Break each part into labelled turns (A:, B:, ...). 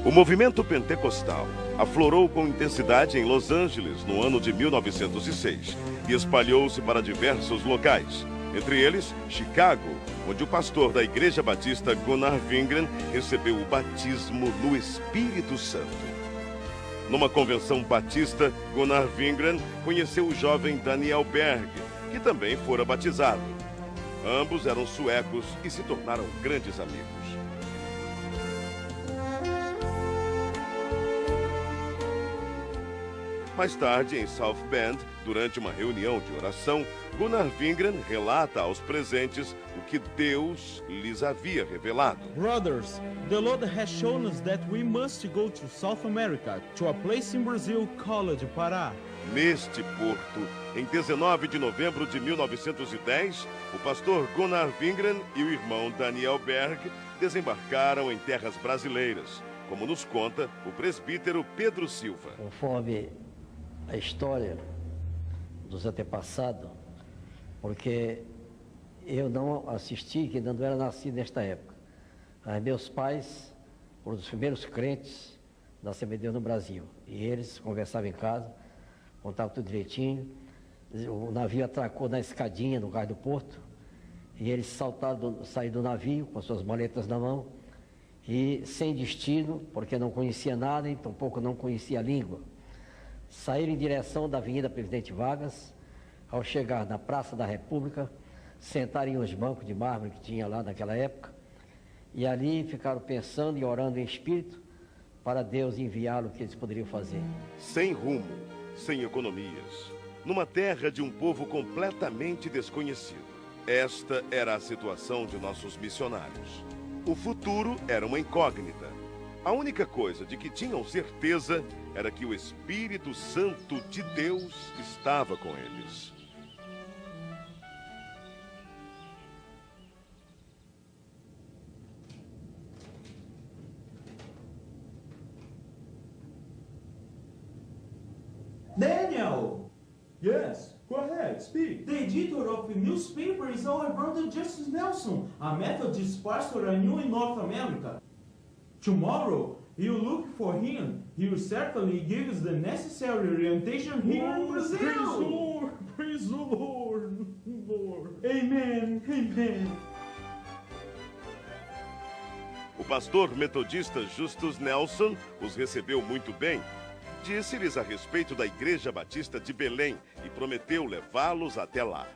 A: O movimento pentecostal aflorou com intensidade em Los Angeles no ano de 1906 e espalhou-se para diversos locais, entre eles Chicago, onde o pastor da Igreja Batista Gunnar Wingren recebeu o batismo no Espírito Santo. Numa convenção batista, Gunnar Wingren conheceu o jovem Daniel Berg, que também fora batizado. Ambos eram suecos e se tornaram grandes amigos. Mais tarde, em South Bend, durante uma reunião de oração, Gunnar Wingren relata aos presentes o que Deus lhes havia revelado.
B: Brothers, the Lord has shown us that we must go to South America, to a place in Brazil called Pará.
A: Neste porto, em 19 de novembro de 1910, o pastor Gunnar Wingren e o irmão Daniel Berg desembarcaram em terras brasileiras, como nos conta o presbítero Pedro Silva.
C: Conforme a história dos antepassados, porque eu não assisti, que ainda não era nascido nesta época. Mas meus pais foram os primeiros crentes da Assembleia de Deus no Brasil. E eles conversavam em casa, contavam tudo direitinho. O navio atracou na escadinha no cais do porto. E eles saíram do navio com as suas maletas na mão. E sem destino, porque não conhecia nada e tampouco não conhecia a língua. Saíram em direção da Avenida Presidente Vargas. Ao chegar na Praça da República, sentaram em uns bancos de mármore que tinha lá naquela época, e ali ficaram pensando e orando em espírito para Deus enviá-lo o que eles poderiam fazer.
A: Sem rumo, sem economias, numa terra de um povo completamente desconhecido. Esta era a situação de nossos missionários. O futuro era uma incógnita. A única coisa de que tinham certeza era que o Espírito Santo de Deus estava com eles.
D: Daniel!
B: Yes, go ahead, speak.
D: The editor of the newspaper is our brother Justice Nelson, a Methodist pastor I knew in North America. Tomorrow, you look for him. He will certainly give us the necessary orientation here in Brazil.
B: Praise the Lord, praise the Lord, Lord.
D: Amen, amen.
A: O pastor metodista Justus Nelson os recebeu muito bem. Disse-lhes a respeito da Igreja Batista de Belém e prometeu levá-los até lá.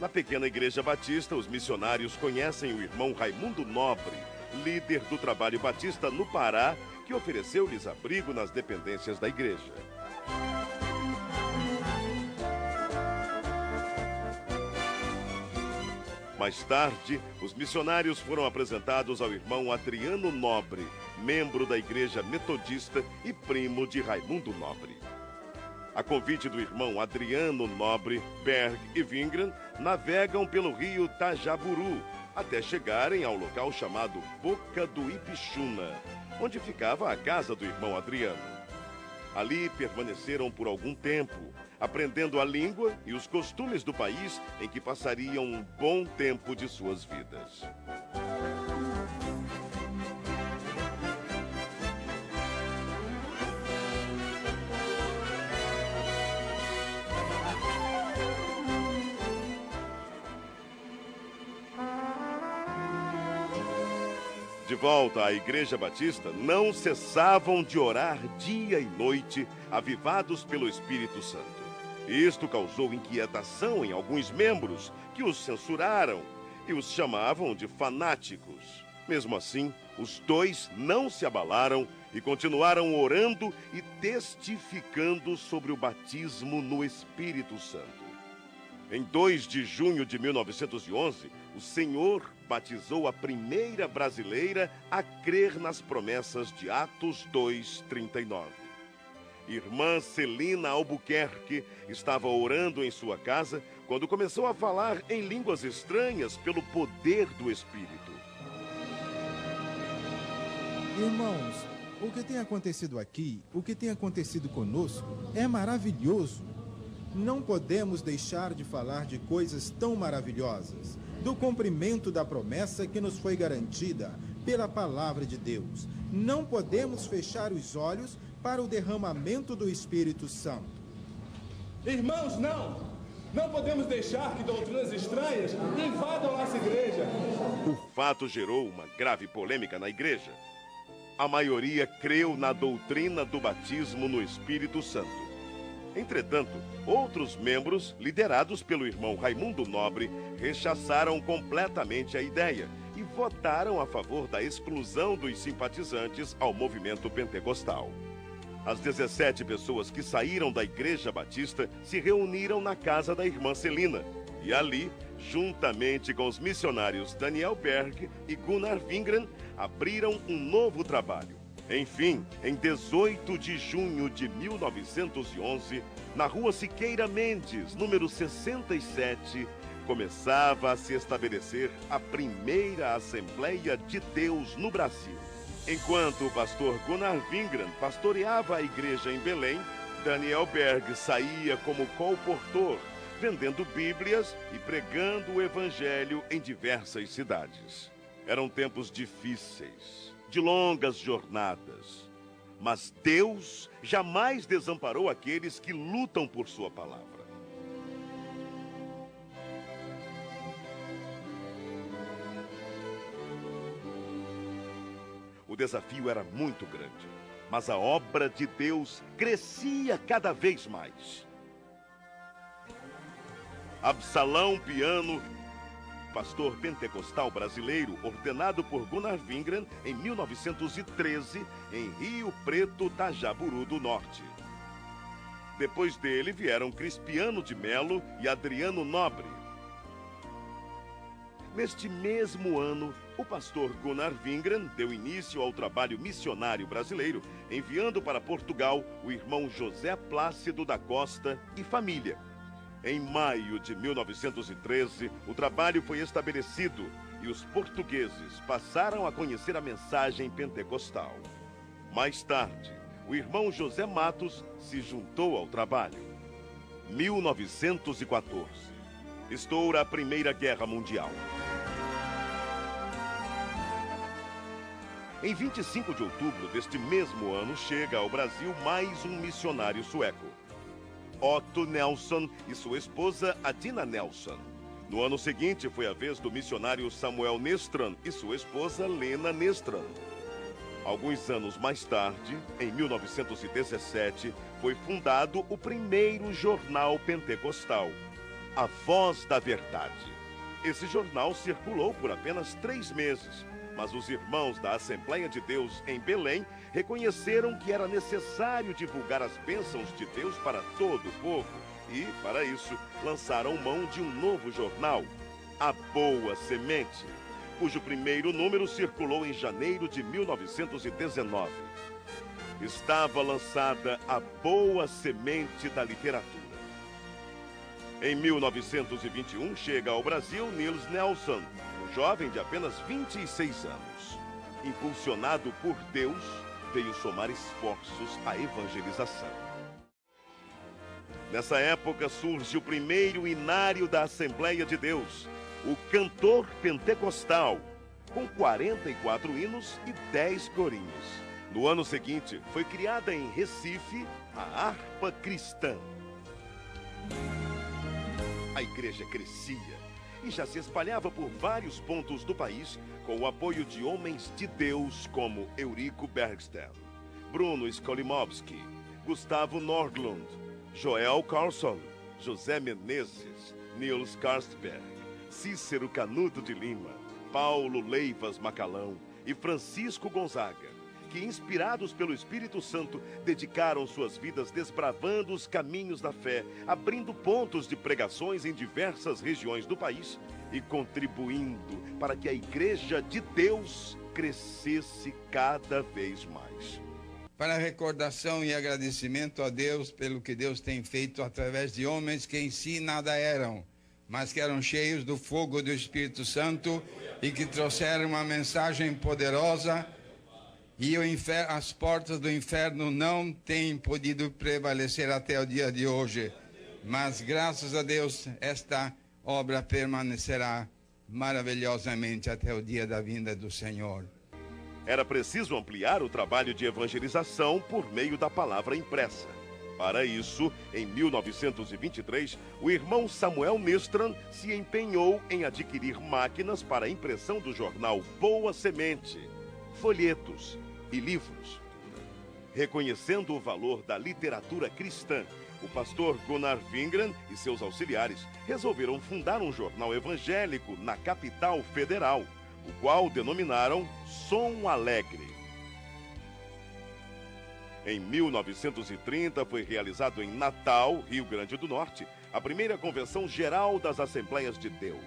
A: Na pequena Igreja Batista, os missionários conhecem o irmão Raimundo Nobre, líder do trabalho batista no Pará, que ofereceu-lhes abrigo nas dependências da igreja. Mais tarde, os missionários foram apresentados ao irmão Adriano Nobre, membro da Igreja Metodista e primo de Raimundo Nobre. A convite do irmão Adriano Nobre, Berg e Wingren navegam pelo rio Tajaburu até chegarem ao local chamado Boca do Ipixuna, onde ficava a casa do irmão Adriano. Ali permaneceram por algum tempo, aprendendo a língua e os costumes do país em que passariam um bom tempo de suas vidas. De volta à Igreja Batista, não cessavam de orar dia e noite, avivados pelo Espírito Santo. Isto causou inquietação em alguns membros, que os censuraram e os chamavam de fanáticos. Mesmo assim, os dois não se abalaram e continuaram orando e testificando sobre o batismo no Espírito Santo. Em 2 de junho de 1911, o Senhor batizou a primeira brasileira a crer nas promessas de Atos 2:39. Irmã Celina Albuquerque estava orando em sua casa quando começou a falar em línguas estranhas pelo poder do Espírito.
E: Irmãos, o que tem acontecido aqui, o que tem acontecido conosco, é maravilhoso. não podemos deixar de falar de coisas tão maravilhosas, do cumprimento da promessa que nos foi garantida pela palavra de Deus. Não podemos fechar os olhos para o derramamento do Espírito Santo.
F: Irmãos, não podemos deixar que doutrinas estranhas invadam nossa igreja.
A: O fato gerou uma grave polêmica na igreja. A maioria creu na doutrina do batismo no Espírito Santo. Entretanto, outros membros, liderados pelo irmão Raimundo Nobre, rechaçaram completamente a ideia e votaram a favor da exclusão dos simpatizantes ao movimento pentecostal. As 17 pessoas que saíram da Igreja Batista se reuniram na casa da irmã Celina e ali, juntamente com os missionários Daniel Berg e Gunnar Wingren, abriram um novo trabalho. Enfim, em 18 de junho de 1911, na rua Siqueira Mendes, número 67, começava a se estabelecer a primeira Assembleia de Deus no Brasil. Enquanto o pastor Gunnar Wingren pastoreava a igreja em Belém, Daniel Berg saía como colportor, vendendo Bíblias e pregando o Evangelho em diversas cidades. Eram tempos difíceis, de longas jornadas, mas Deus jamais desamparou aqueles que lutam por sua palavra. O desafio era muito grande, mas a obra de Deus crescia cada vez mais. Absalão Piano, pastor pentecostal brasileiro, ordenado por Gunnar Wingren em 1913, em Rio Preto, Tajaburu do Norte. Depois dele vieram Crispiano de Melo e Adriano Nobre. Neste mesmo ano, o pastor Gunnar Wingren deu início ao trabalho missionário brasileiro, enviando para Portugal o irmão José Plácido da Costa e família. Em maio de 1913, o trabalho foi estabelecido e os portugueses passaram a conhecer a mensagem pentecostal. Mais tarde, o irmão José Matos se juntou ao trabalho. 1914. Estoura a Primeira Guerra Mundial. Em 25 de outubro deste mesmo ano, chega ao Brasil mais um missionário sueco, Otto Nelson e sua esposa Adina Nelson. No ano seguinte, foi a vez do missionário Samuel Nestran e sua esposa Lena Nestran. Alguns anos mais tarde, em 1917, foi fundado o primeiro jornal pentecostal, A Voz da Verdade. Esse jornal circulou por apenas 3 meses, mas os irmãos da Assembleia de Deus em Belém reconheceram que era necessário divulgar as bênçãos de Deus para todo o povo e, para isso, lançaram mão de um novo jornal, A Boa Semente, cujo primeiro número circulou em janeiro de 1919. Estava lançada A Boa Semente da Literatura. Em 1921, chega ao Brasil Niels Nelson, um jovem de apenas 26 anos. Impulsionado por Deus, veio somar esforços à evangelização. Nessa época surge o primeiro inário da Assembleia de Deus, o Cantor Pentecostal, com 44 hinos e 10 corinhos. No ano seguinte, foi criada em Recife a Harpa Cristã. A igreja crescia e já se espalhava por vários pontos do país com o apoio de homens de Deus como Eurico Bergsten, Bruno Skolimowski, Gustavo Nordlund, Joel Carlson, José Menezes, Niels Karstberg, Cícero Canuto de Lima, Paulo Leivas Macalão e Francisco Gonzaga, que, inspirados pelo Espírito Santo, dedicaram suas vidas desbravando os caminhos da fé, abrindo pontos de pregações em diversas regiões do país e contribuindo para que a Igreja de Deus crescesse cada vez mais.
G: Para recordação e agradecimento a Deus pelo que Deus tem feito através de homens que em si nada eram, mas que eram cheios do fogo do Espírito Santo e que trouxeram uma mensagem poderosa. E as portas do inferno não têm podido prevalecer até o dia de hoje. Mas, graças a Deus, esta obra permanecerá maravilhosamente até o dia da vinda do Senhor.
A: Era preciso ampliar o trabalho de evangelização por meio da palavra impressa. Para isso, em 1923, o irmão Samuel Nistran se empenhou em adquirir máquinas para a impressão do jornal Boa Semente, folhetos e livros. Reconhecendo o valor da literatura cristã, o pastor Gunnar Wingren e seus auxiliares resolveram fundar um jornal evangélico na capital federal, o qual denominaram Som Alegre. Em 1930 foi realizado em Natal, Rio Grande do Norte, a primeira Convenção Geral das Assembleias de Deus.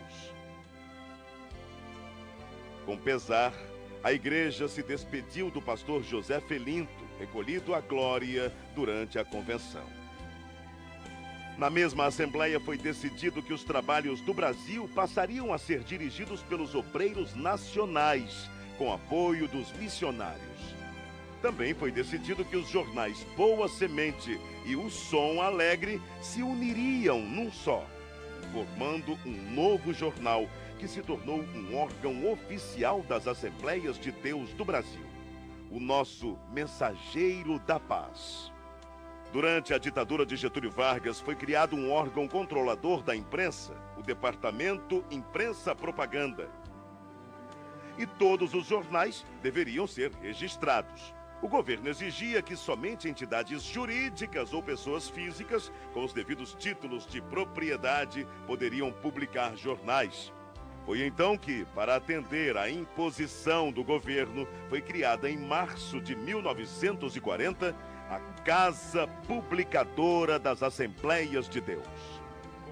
A: Com pesar, a igreja se despediu do pastor José Felinto, recolhido à glória durante a convenção. Na mesma assembleia foi decidido que os trabalhos do Brasil passariam a ser dirigidos pelos obreiros nacionais, com apoio dos missionários. Também foi decidido que os jornais Boa Semente e o Som Alegre se uniriam num só, formando um novo jornal que se tornou um órgão oficial das Assembleias de Deus do Brasil, o nosso Mensageiro da Paz. Durante a ditadura de Getúlio Vargas, foi criado um órgão controlador da imprensa, o Departamento Imprensa Propaganda. E todos os jornais deveriam ser registrados. O governo exigia que somente entidades jurídicas ou pessoas físicas, com os devidos títulos de propriedade, poderiam publicar jornais. Foi então que, para atender à imposição do governo, foi criada em março de 1940 a Casa Publicadora das Assembleias de Deus.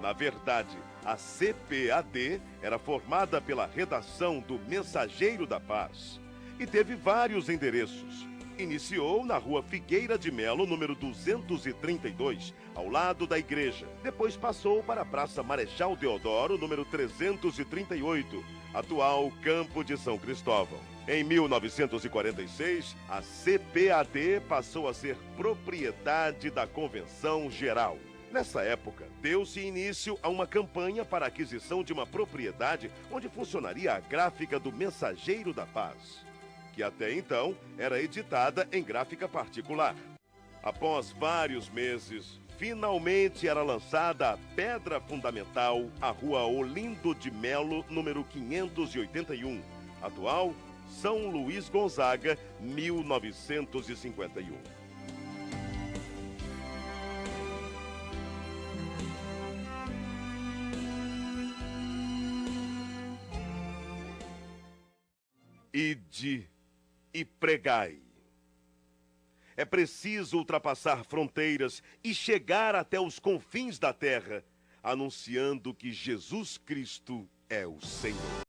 A: Na verdade, a CPAD era formada pela redação do Mensageiro da Paz e teve vários endereços. Iniciou na Rua Figueira de Melo, número 232, ao lado da igreja. Depois passou para a Praça Marechal Deodoro, número 338, atual Campo de São Cristóvão. Em 1946, a CPAD passou a ser propriedade da Convenção Geral. Nessa época, deu-se início a uma campanha para a aquisição de uma propriedade onde funcionaria a gráfica do Mensageiro da Paz, que até então era editada em gráfica particular. Após vários meses, finalmente era lançada a pedra fundamental, a Rua Olindo de Melo, número 581, atual São Luís Gonzaga, 1951. Ide e pregai. É preciso ultrapassar fronteiras e chegar até os confins da terra, anunciando que Jesus Cristo é o Senhor.